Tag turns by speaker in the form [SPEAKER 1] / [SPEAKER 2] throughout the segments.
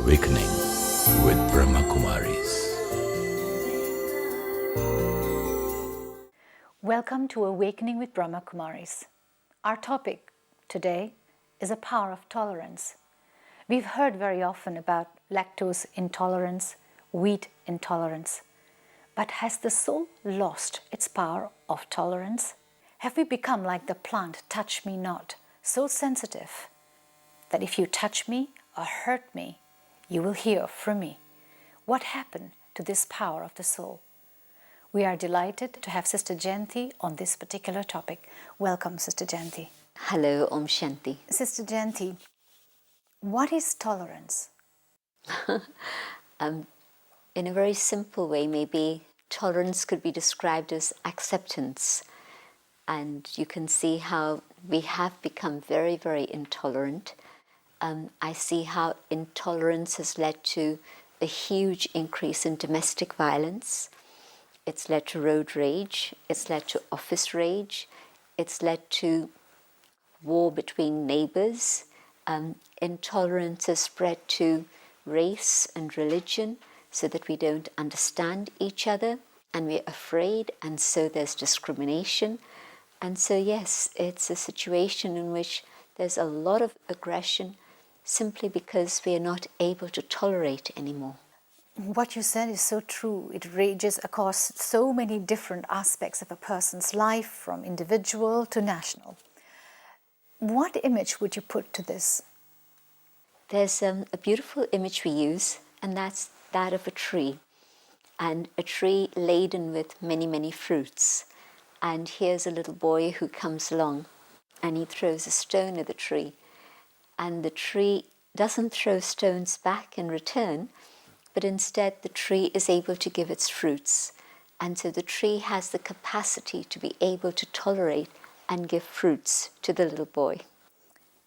[SPEAKER 1] Awakening with Brahma Kumaris.
[SPEAKER 2] Welcome to Awakening with Brahma Kumaris. Our topic today is the power of tolerance. We've heard very often about lactose intolerance, wheat intolerance. But has the soul lost its power of tolerance? Have we become like the plant, touch me not, so sensitive that if you touch me or hurt me, you will hear from me? What happened to this power of the soul? We are delighted to have Sister Jayanti on this particular topic. Welcome, Sister Jayanti.
[SPEAKER 3] Hello, Om Shanti.
[SPEAKER 2] Sister Jayanti, what is tolerance?
[SPEAKER 3] In a very simple way, maybe tolerance could be described as acceptance. And you can see how we have become very, very intolerant. I see how intolerance has led to a huge increase in domestic violence. It's led to road rage. It's led to office rage. It's led to war between neighbors. Intolerance has spread to race and religion so that we don't understand each other and we're afraid, and so there's discrimination. And so yes, it's a situation in which there's a lot of aggression simply because we are not able to tolerate anymore.
[SPEAKER 2] What you said is so true. It rages across so many different aspects of a person's life, from individual to national. What image would you put to this?
[SPEAKER 3] There's a beautiful image we use, and that's that of a tree, and a tree laden with many, many fruits. And here's a little boy who comes along, and he throws a stone at the tree, and the tree doesn't throw stones back in return, but instead the tree is able to give its fruits. And so the tree has the capacity to be able to tolerate and give fruits to the little boy.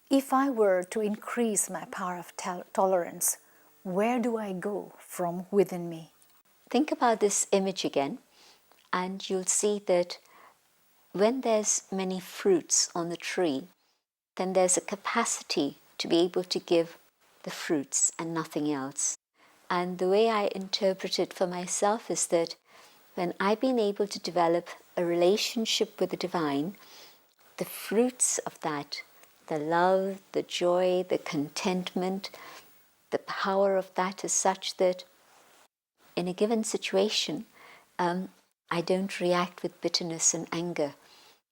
[SPEAKER 2] If I were to increase my power of tolerance, where do I go from within me?
[SPEAKER 3] Think about this image again, and you'll see that when there's many fruits on the tree, then there's a capacity to be able to give the fruits and nothing else. And the way I interpret it for myself is that when I've been able to develop a relationship with the divine, the fruits of that, the love, the joy, the contentment, the power of that is such that in a given situation, I don't react with bitterness and anger,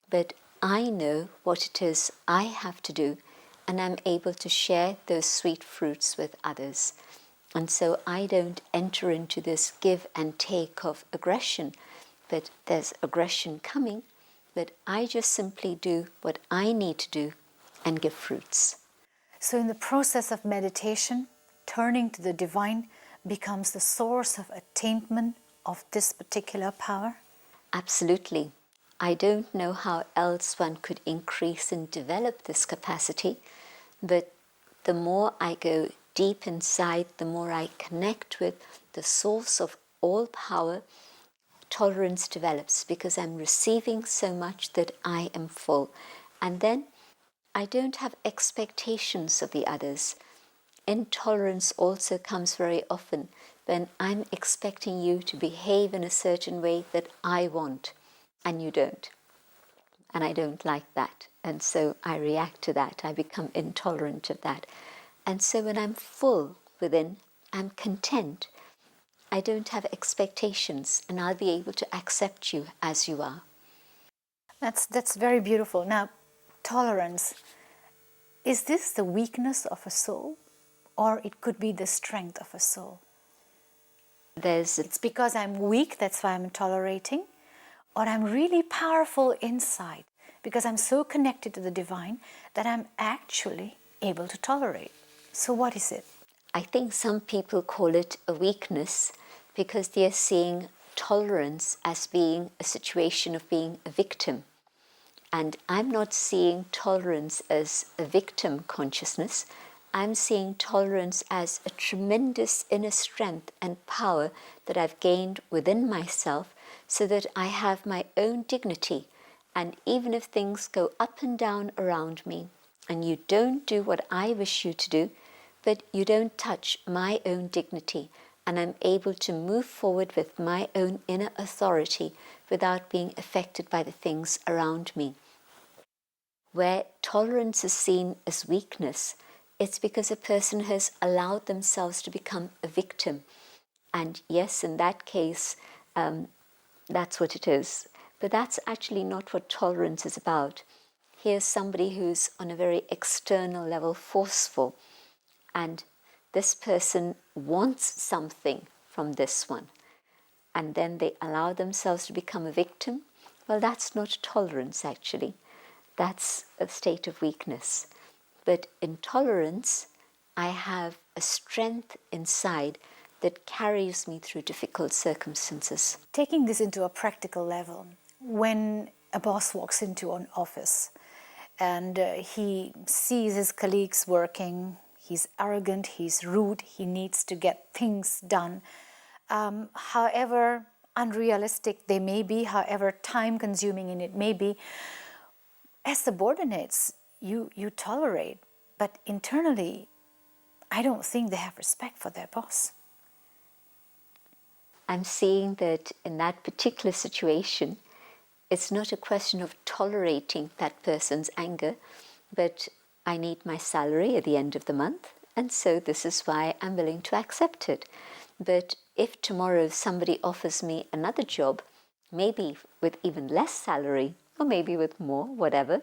[SPEAKER 3] but I know what it is I have to do, and I'm able to share those sweet fruits with others. And so I don't enter into this give and take of aggression, but there's aggression coming, but I just simply do what I need to do and give fruits.
[SPEAKER 2] So in the process of meditation, turning to the divine becomes the source of attainment of this particular power?
[SPEAKER 3] Absolutely. I don't know how else one could increase and develop this capacity, but the more I go deep inside, the more I connect with the source of all power, tolerance develops, because I'm receiving so much that I am full. And then I don't have expectations of the others. Intolerance also comes very often when I'm expecting you to behave in a certain way that I want, and you don't. And I don't like that. And so I react to that. I become intolerant of that. And so when I'm full within, I'm content. I don't have expectations, and I'll be able to accept you as you are.
[SPEAKER 2] That's very beautiful. Now, tolerance, is this the weakness of a soul, or it could be the strength of a soul? It's because I'm weak, that's why I'm tolerating, or I'm really powerful inside because I'm so connected to the divine that I'm actually able to tolerate. So what is it?
[SPEAKER 3] I think some people call it a weakness because they're seeing tolerance as being a situation of being a victim. And I'm not seeing tolerance as a victim consciousness. I'm seeing tolerance as a tremendous inner strength and power that I've gained within myself, so that I have my own dignity. And even if things go up and down around me, and you don't do what I wish you to do, but you don't touch my own dignity, and I'm able to move forward with my own inner authority without being affected by the things around me. Where tolerance is seen as weakness, it's because a person has allowed themselves to become a victim. And yes, in that case, that's what it is. But that's actually not what tolerance is about. Here's somebody who's on a very external level forceful, and this person wants something from this one, and then they allow themselves to become a victim. Well, that's not tolerance, actually. That's a state of weakness. But in tolerance, I have a strength inside that carries me through difficult circumstances.
[SPEAKER 2] Taking this into a practical level, when a boss walks into an office and he sees his colleagues working, he's arrogant, he's rude, he needs to get things done, however unrealistic they may be, however time-consuming it may be, as subordinates, you tolerate, but internally, I don't think they have respect for their boss.
[SPEAKER 3] I'm seeing that in that particular situation, it's not a question of tolerating that person's anger, but I need my salary at the end of the month, and so this is why I'm willing to accept it. But if tomorrow somebody offers me another job, maybe with even less salary, or maybe with more, whatever,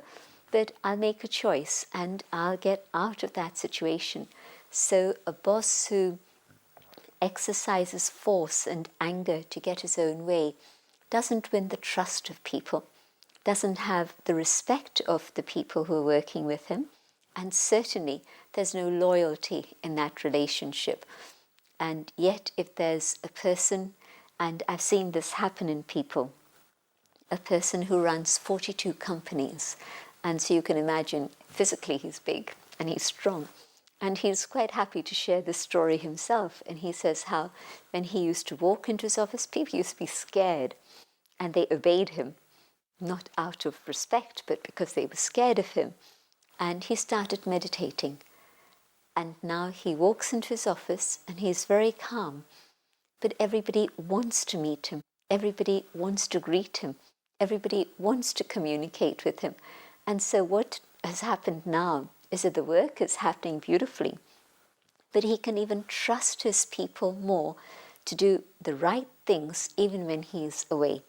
[SPEAKER 3] but I'll make a choice and I'll get out of that situation. So a boss who exercises force and anger to get his own way doesn't win the trust of people, doesn't have the respect of the people who are working with him, and certainly there's no loyalty in that relationship. And yet if there's a person, and I've seen this happen in people, a person who runs 42 companies, and so you can imagine physically he's big and he's strong, and he's quite happy to share this story himself. And he says how when he used to walk into his office, people used to be scared and they obeyed him, not out of respect, but because they were scared of him. And he started meditating. And now he walks into his office and he's very calm. But everybody wants to meet him. Everybody wants to greet him. Everybody wants to communicate with him. And so what has happened now is that the work is happening beautifully, but he can even trust his people more to do the right things even when he's away.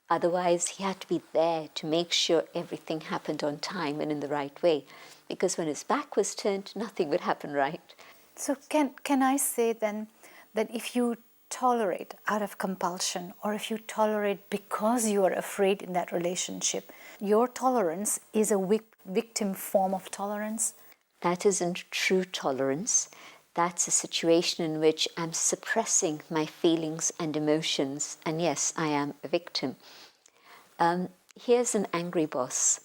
[SPEAKER 3] Otherwise, he had to be there to make sure everything happened on time and in the right way, because when his back was turned, nothing would happen right.
[SPEAKER 2] So can I say then that if you tolerate out of compulsion, or if you tolerate because you are afraid in that relationship, your tolerance is a victim form of tolerance?
[SPEAKER 3] That isn't true tolerance. That's a situation in which I'm suppressing my feelings and emotions, and yes, I am a victim. Here's an angry boss,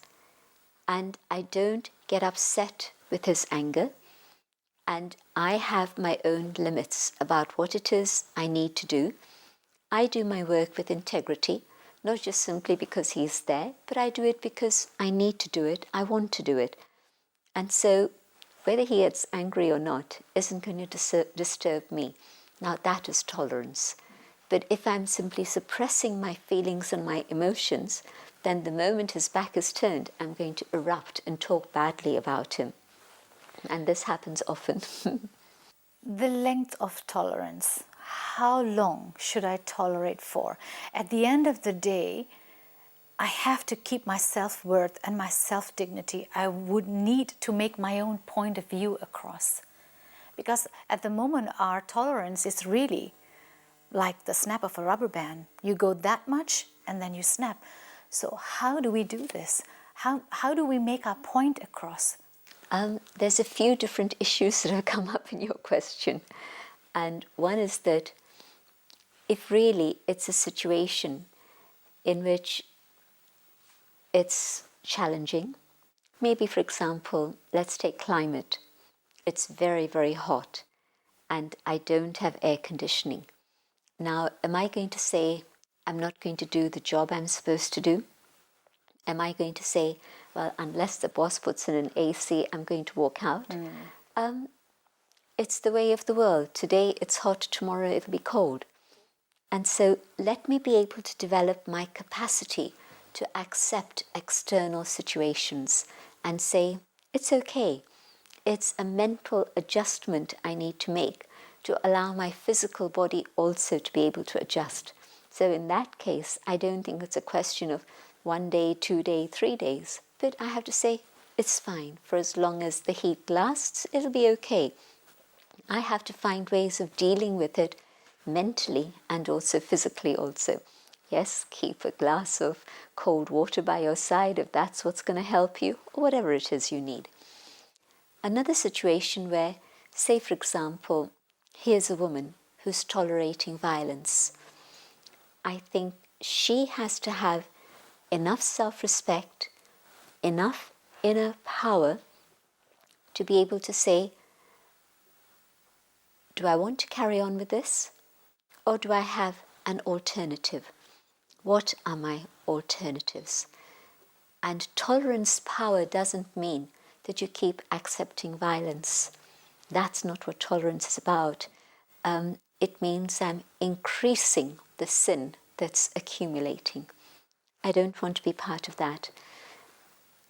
[SPEAKER 3] and I don't get upset with his anger, and I have my own limits about what it is I need to do. I do my work with integrity, not just simply because he's there, but I do it because I need to do it, I want to do it. And so whether he gets angry or not isn't going to disturb me. Now that is tolerance. But if I'm simply suppressing my feelings and my emotions, then the moment his back is turned, I'm going to erupt and talk badly about him. And this happens often.
[SPEAKER 2] The length of tolerance. How long should I tolerate for? At the end of the day, I have to keep my self-worth and my self-dignity. I would need to make my own point of view across. Because at the moment, our tolerance is really like the snap of a rubber band. You go that much and then you snap. So how do we do this? How do we make our point across?
[SPEAKER 3] There's a few different issues that have come up in your question. And one is that if really it's a situation in which it's challenging, maybe for example, let's take climate. It's very, very hot and I don't have air conditioning. Now, am I going to say, I'm not going to do the job I'm supposed to do? Am I going to say, well, unless the boss puts in an AC, I'm going to walk out? it's the way of the world. Today it's hot, tomorrow it'll be cold. And so let me be able to develop my capacity to accept external situations and say, it's okay. It's a mental adjustment I need to make to allow my physical body also to be able to adjust. So in that case, I don't think it's a question of 1 day, 2 days, 3 days. But I have to say, it's fine. For as long as the heat lasts, it'll be okay. I have to find ways of dealing with it mentally and also physically also. Yes, keep a glass of cold water by your side if that's what's going to help you, or whatever it is you need. Another situation where, say for example, here's a woman who's tolerating violence. I think she has to have enough self-respect, enough inner power to be able to say, do I want to carry on with this? Or do I have an alternative? What are my alternatives? And tolerance power doesn't mean that you keep accepting violence. That's not what tolerance is about. It means I'm increasing the sin that's accumulating. I don't want to be part of that.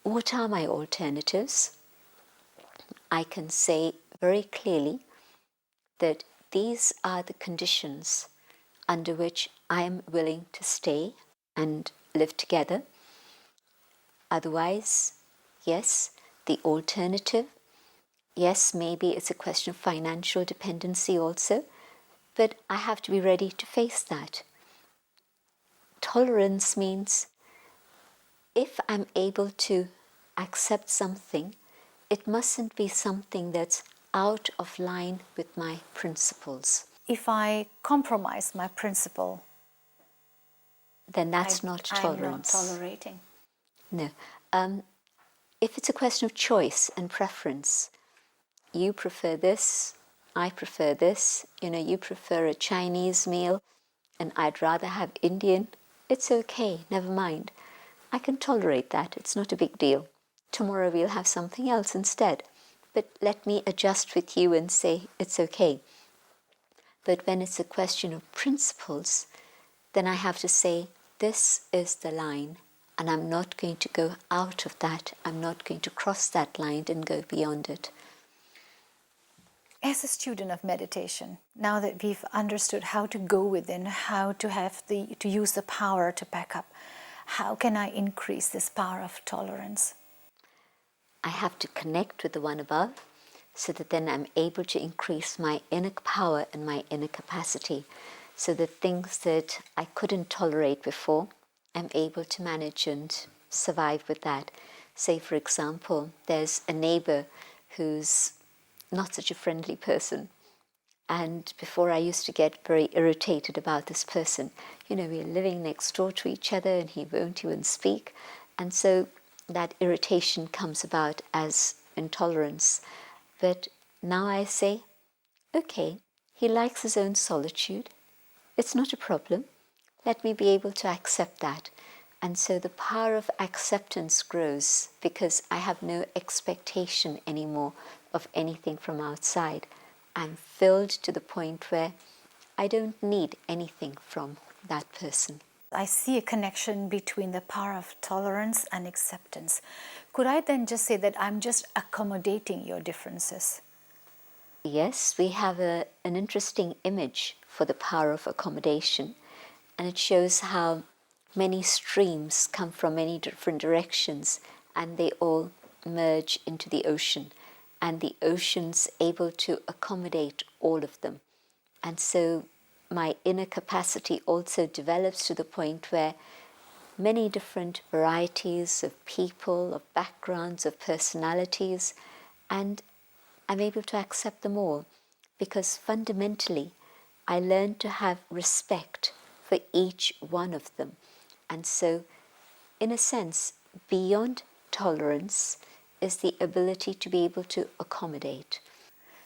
[SPEAKER 3] What are my alternatives? I can say very clearly that these are the conditions under which I am willing to stay and live together. Otherwise, yes, the alternative, yes, maybe it's a question of financial dependency also, but I have to be ready to face that. Tolerance means if I'm able to accept something, it mustn't be something that's out of line with my principles.
[SPEAKER 2] If I compromise my principle,
[SPEAKER 3] then that's not tolerance.
[SPEAKER 2] I'm not tolerating.
[SPEAKER 3] No. If it's a question of choice and preference, you prefer this, I prefer this, you prefer a Chinese meal and I'd rather have Indian, it's okay, never mind. I can tolerate that, it's not a big deal. Tomorrow we'll have something else instead. But let me adjust with you and say it's okay. But when it's a question of principles, then I have to say, this is the line, and I'm not going to go out of that. I'm not going to cross that line and go beyond it.
[SPEAKER 2] As a student of meditation, now that we've understood how to go within, how to use the power to back up, how can I increase this power of tolerance?
[SPEAKER 3] I have to connect with the one above so that then I'm able to increase my inner power and my inner capacity. So the things that I couldn't tolerate before, I'm able to manage and survive with that. Say, for example, there's a neighbor who's not such a friendly person. And before I used to get very irritated about this person. We're living next door to each other and he won't even speak. And so that irritation comes about as intolerance. But now I say, okay, he likes his own solitude. It's not a problem. Let me be able to accept that. And so the power of acceptance grows because I have no expectation anymore of anything from outside. I'm filled to the point where I don't need anything from that person.
[SPEAKER 2] I see a connection between the power of tolerance and acceptance. Could I then just say that I'm just accommodating your differences?
[SPEAKER 3] Yes, we have an interesting image for the power of accommodation, and it shows how many streams come from many different directions and they all merge into the ocean, and the ocean's able to accommodate all of them. And so my inner capacity also develops to the point where many different varieties of people, of backgrounds, of personalities, and I'm able to accept them all because fundamentally I learned to have respect for each one of them. And so, in a sense, beyond tolerance is the ability to be able to accommodate.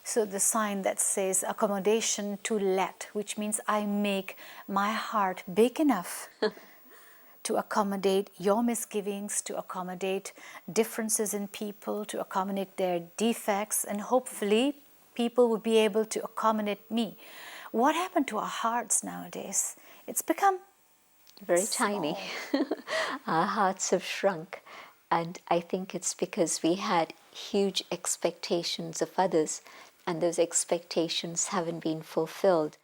[SPEAKER 2] So the sign that says accommodation to let, which means I make my heart big enough to accommodate your misgivings, to accommodate differences in people, to accommodate their defects, and hopefully people would be able to accommodate me. What happened to our hearts nowadays? It's become
[SPEAKER 3] very
[SPEAKER 2] small.
[SPEAKER 3] tiny. Our hearts have shrunk. And I think it's because we had huge expectations of others, and those expectations haven't been fulfilled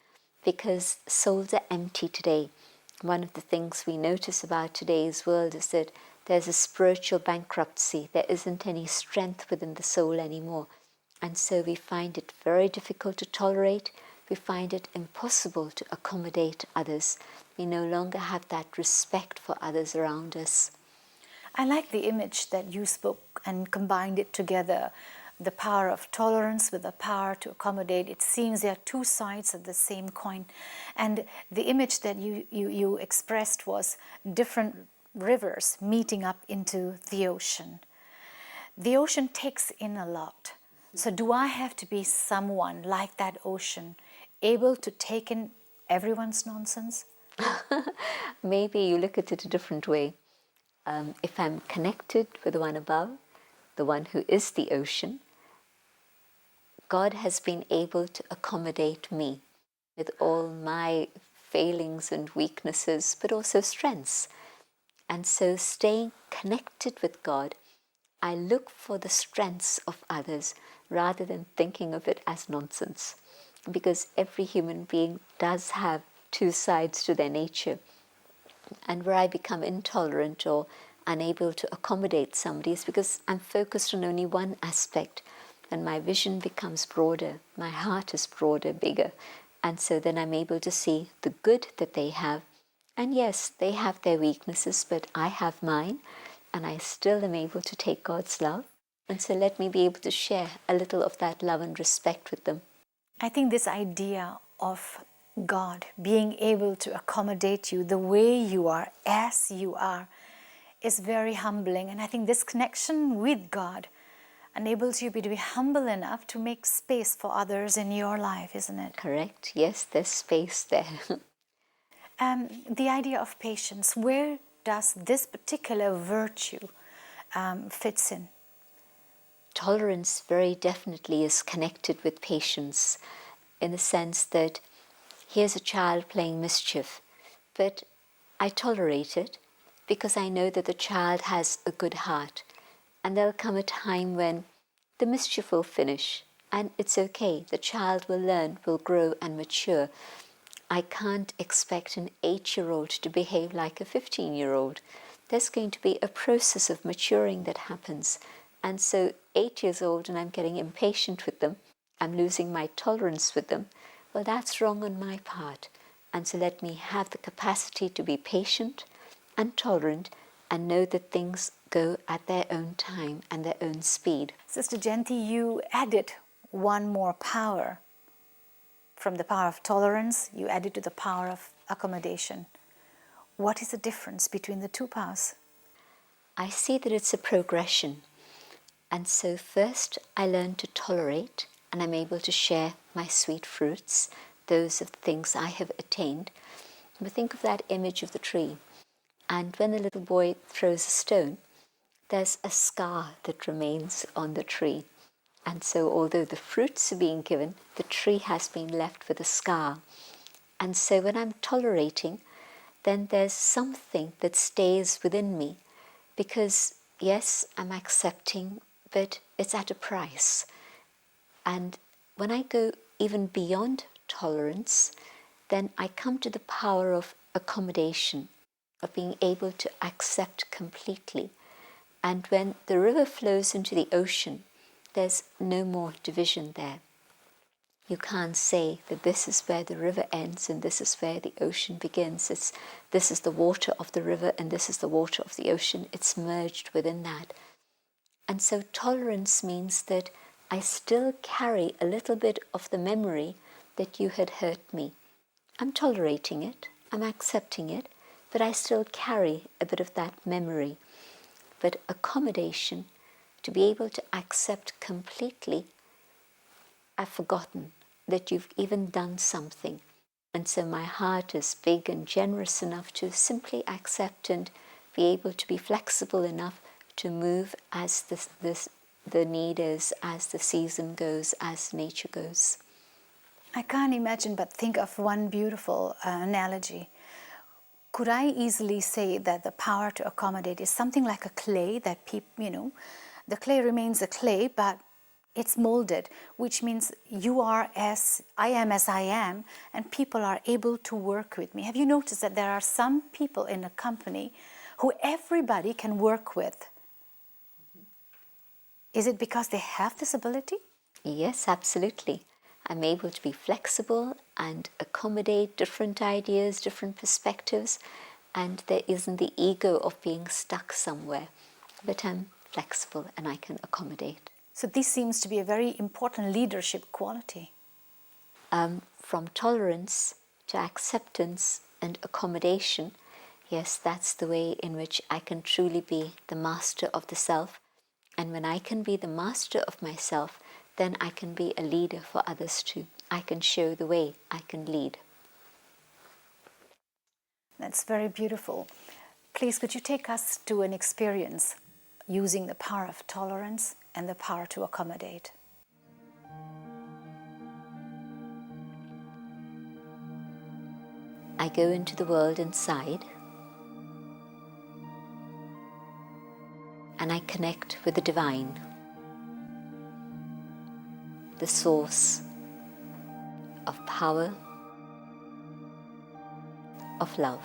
[SPEAKER 3] because souls are empty today. One of the things we notice about today's world is that there's a spiritual bankruptcy. There isn't any strength within the soul anymore. And so we find it very difficult to tolerate. We find it impossible to accommodate others. We no longer have that respect for others around us.
[SPEAKER 2] I like the image that you spoke and combined it together, the power of tolerance with the power to accommodate. It seems there are two sides of the same coin. And the image that you expressed was different rivers meeting up into the ocean. The ocean takes in a lot. So do I have to be someone like that ocean, able to take in everyone's nonsense?
[SPEAKER 3] Maybe you look at it a different way. If I'm connected with the one above, the one who is the ocean, God has been able to accommodate me with all my failings and weaknesses, but also strengths. And so staying connected with God, I look for the strengths of others rather than thinking of it as nonsense. Because every human being does have two sides to their nature. And where I become intolerant or unable to accommodate somebody is because I'm focused on only one aspect, and my vision becomes broader, my heart is broader, bigger, and so then I'm able to see the good that they have. And yes, they have their weaknesses, but I have mine, and I still am able to take God's love. And so let me be able to share a little of that love and respect with them.
[SPEAKER 2] I think this idea of God being able to accommodate you the way you are, as you are, is very humbling. And I think this connection with God enables you to be humble enough to make space for others in your life, isn't it?
[SPEAKER 3] Correct. Yes, there's space there.
[SPEAKER 2] The idea of patience, where does this particular virtue fits in?
[SPEAKER 3] Tolerance very definitely is connected with patience, in the sense that here's a child playing mischief, but I tolerate it because I know that the child has a good heart, and there'll come a time when the mischief will finish, and it's okay. The child will learn, will grow and mature. I can't expect an 8-year-old to behave like a 15-year-old. There's going to be a process of maturing that happens. And so 8 years old and I'm getting impatient with them, I'm losing my tolerance with them, well, that's wrong on my part. And so let me have the capacity to be patient and tolerant and know that things go at their own time and their own speed.
[SPEAKER 2] Sister Jayanti, you added one more power. From the power of tolerance, you added to the power of accommodation. What is the difference between the two powers?
[SPEAKER 3] I see that it's a progression. And so first I learn to tolerate, and I'm able to share my sweet fruits, those of the things I have attained. But think of that image of the tree. And when the little boy throws a stone, there's a scar that remains on the tree. And so although the fruits are being given, the tree has been left with a scar. And so when I'm tolerating, then there's something that stays within me. Because yes, I'm accepting, but it's at a price. And when I go even beyond tolerance, then I come to the power of accommodation, of being able to accept completely. And when the river flows into the ocean, there's no more division there. You can't say that this is where the river ends and this is where the ocean begins. This is the water of the river and this is the water of the ocean. It's merged within that. And so tolerance means that I still carry a little bit of the memory that you had hurt me. I'm tolerating it, I'm accepting it, but I still carry a bit of that memory. But accommodation, to be able to accept completely, I've forgotten that you've even done something. And so my heart is big and generous enough to simply accept and be able to be flexible enough to move as this the need is as the season goes, as nature goes.
[SPEAKER 2] I can't imagine but think of one beautiful analogy. Could I easily say that the power to accommodate is something like a clay that the clay remains a clay, but it's molded, which means you are as I am, and people are able to work with me. Have you noticed that there are some people in a company who everybody can work with? Is it because they have this ability?
[SPEAKER 3] Yes, absolutely. I'm able to be flexible and accommodate different ideas, different perspectives, and there isn't the ego of being stuck somewhere, but I'm flexible and I can accommodate.
[SPEAKER 2] So this seems to be a very important leadership quality.
[SPEAKER 3] From tolerance to acceptance and accommodation, yes, that's the way in which I can truly be the master of the self. And when I can be the master of myself, then I can be a leader for others too. I can show the way, I can lead.
[SPEAKER 2] That's very beautiful. Please, could you take us to an experience using the power of tolerance and the power to accommodate?
[SPEAKER 3] I go into the world inside and I connect with the divine, the source of power, of love.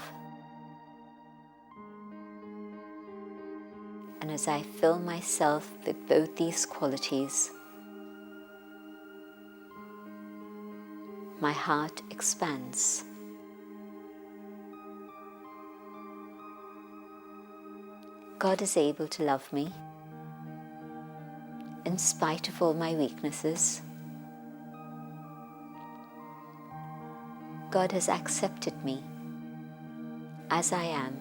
[SPEAKER 3] And as I fill myself with both these qualities, my heart expands. God is able to love me in spite of all my weaknesses. God has accepted me as I am,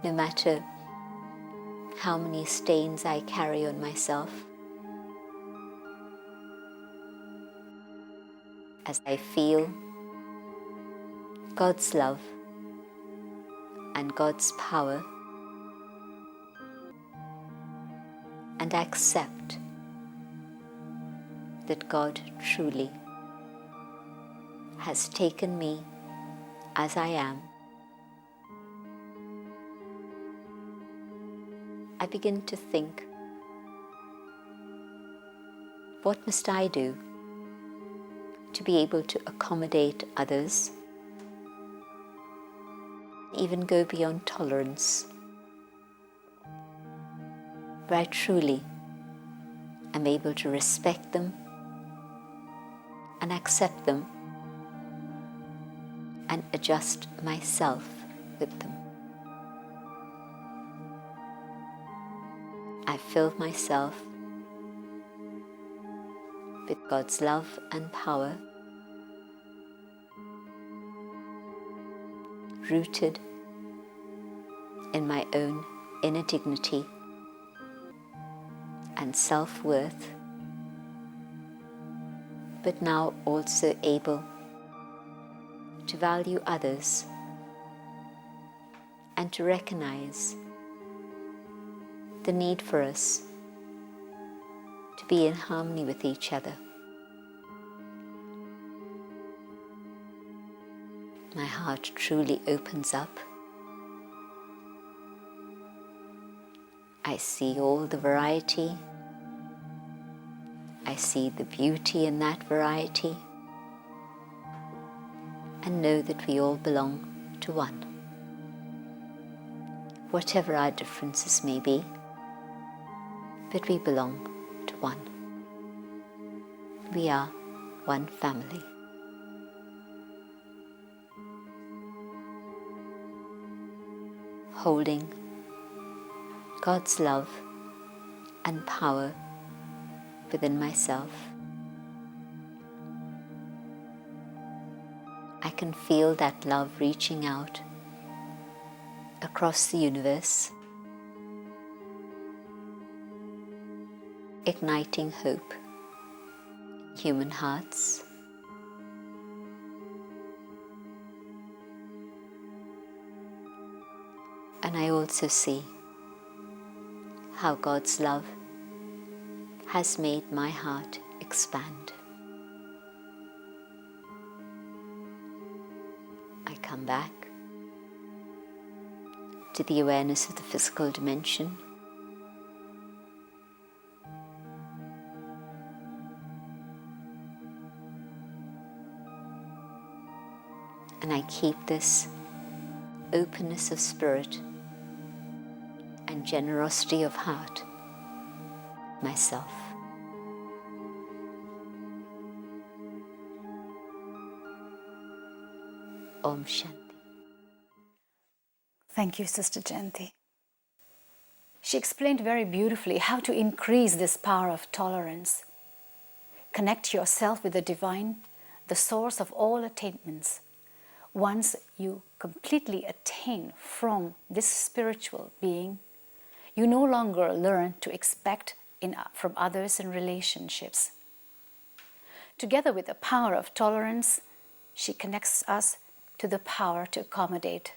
[SPEAKER 3] no matter how many stains I carry on myself. As I feel God's love and God's power, and accept that God truly has taken me as I am, I begin to think, what must I do to be able to accommodate others, even go beyond tolerance, where I truly am able to respect them and accept them and adjust myself with them. I fill myself with God's love and power, rooted in my own inner dignity and self-worth, but now also able to value others and to recognize the need for us to be in harmony with each other. My heart truly opens up. I see all the variety. I see the beauty in that variety, and know that we all belong to one. Whatever our differences may be, but we belong to one. We are one family. Holding God's love and power within myself, I can feel that love reaching out across the universe, igniting hope in human hearts. And I also see how God's love has made my heart expand. I come back to the awareness of the physical dimension. And I keep this openness of spirit and generosity of heart myself. Om Shanti.
[SPEAKER 2] Thank you, Sister Jayanti. She explained very beautifully how to increase this power of tolerance. Connect yourself with the divine, the source of all attainments. Once you completely attain from this spiritual being, you no longer learn to expect from others in relationships. Together with the power of tolerance, she connects us to the power to accommodate.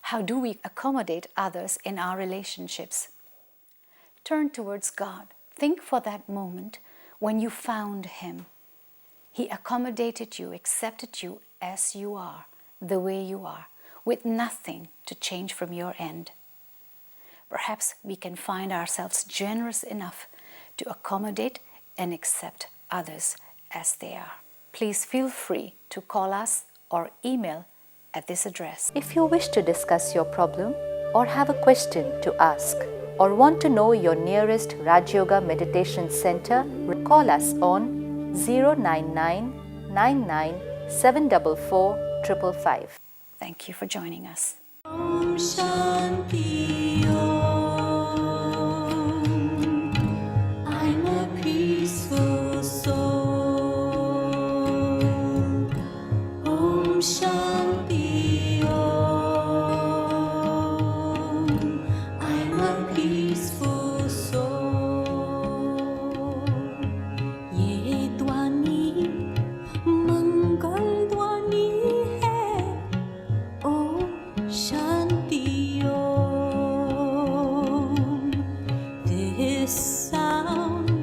[SPEAKER 2] How do we accommodate others in our relationships? Turn towards God. Think for that moment when you found Him. He accommodated you, accepted you as you are, the way you are, with nothing to change from your end. Perhaps we can find ourselves generous enough to accommodate and accept others as they are. Please feel free to call us or email at this address.
[SPEAKER 4] If you wish to discuss your problem or have a question to ask or want to know your nearest Rajyoga Meditation Center, call us on 099 99 744 555.
[SPEAKER 2] Thank you for joining us.
[SPEAKER 5] Om Shanti Om. I'm a peaceful soul. Om Shanti Om. I'm a peaceful soul. Ye Dwani Mangal Dwani hai. Om Shanti Om. This sound